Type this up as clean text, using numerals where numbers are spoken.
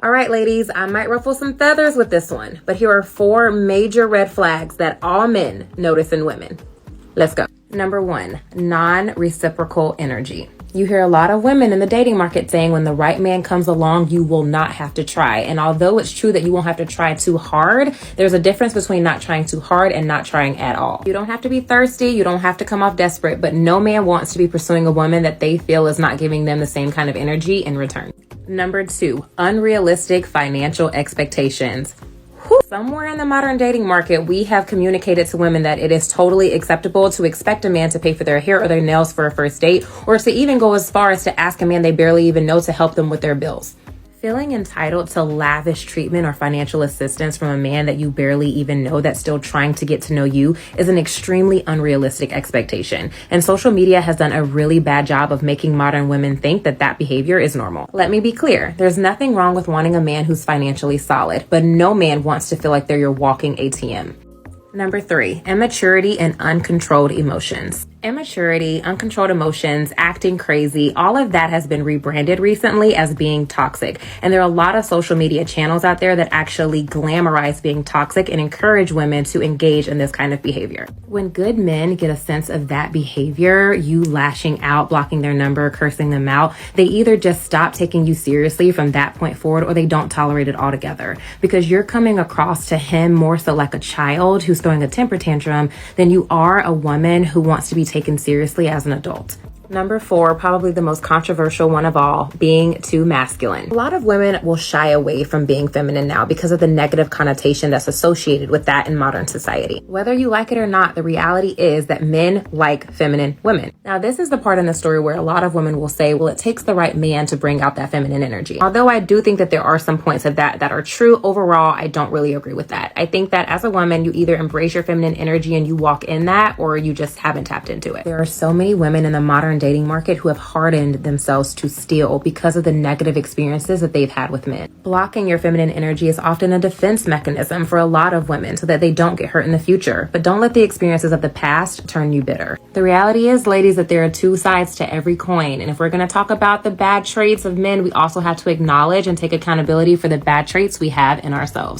All right, ladies, I might ruffle some feathers with this one, but here are 4 major red flags that all men notice in women. Let's go. Number 1, non-reciprocal energy. You hear a lot of women in the dating market saying when the right man comes along, you will not have to try. And although it's true that you won't have to try too hard, there's a difference between not trying too hard and not trying at all. You don't have to be thirsty. You don't have to come off desperate, but no man wants to be pursuing a woman that they feel is not giving them the same kind of energy in return. Number 2, unrealistic financial expectations. Somewhere in the modern dating market, we have communicated to women that it is totally acceptable to expect a man to pay for their hair or their nails for a first date, or to even go as far as to ask a man they barely even know to help them with their bills. Feeling entitled to lavish treatment or financial assistance from a man that you barely even know that's still trying to get to know you is an extremely unrealistic expectation. And social media has done a really bad job of making modern women think that that behavior is normal. Let me be clear. There's nothing wrong with wanting a man who's financially solid, but no man wants to feel like they're your walking ATM. Number 3, immaturity and uncontrolled emotions. Immaturity, uncontrolled emotions, acting crazy, all of that has been rebranded recently as being toxic. And there are a lot of social media channels out there that actually glamorize being toxic and encourage women to engage in this kind of behavior. When good men get a sense of that behavior, you lashing out, blocking their number, cursing them out, they either just stop taking you seriously from that point forward, or they don't tolerate it altogether. Because you're coming across to him more so like a child who's throwing a temper tantrum than you are a woman who wants to be taken seriously as an adult. Number 4, probably the most controversial one of all, being too masculine. A lot of women will shy away from being feminine now because of the negative connotation that's associated with that in modern society. Whether you like it or not, the reality is that men like feminine women. Now, this is the part in the story where a lot of women will say, well, it takes the right man to bring out that feminine energy. Although I do think that there are some points of that are true, overall, I don't really agree with that. I think that as a woman, you either embrace your feminine energy and you walk in that, or you just haven't tapped into it. There are so many women in the modern dating market who have hardened themselves to steal because of the negative experiences that they've had with men. Blocking your feminine energy is often a defense mechanism for a lot of women so that they don't get hurt in the future. But don't let the experiences of the past turn you bitter. The reality is, ladies, that there are 2 sides to every coin. And if we're going to talk about the bad traits of men, we also have to acknowledge and take accountability for the bad traits we have in ourselves.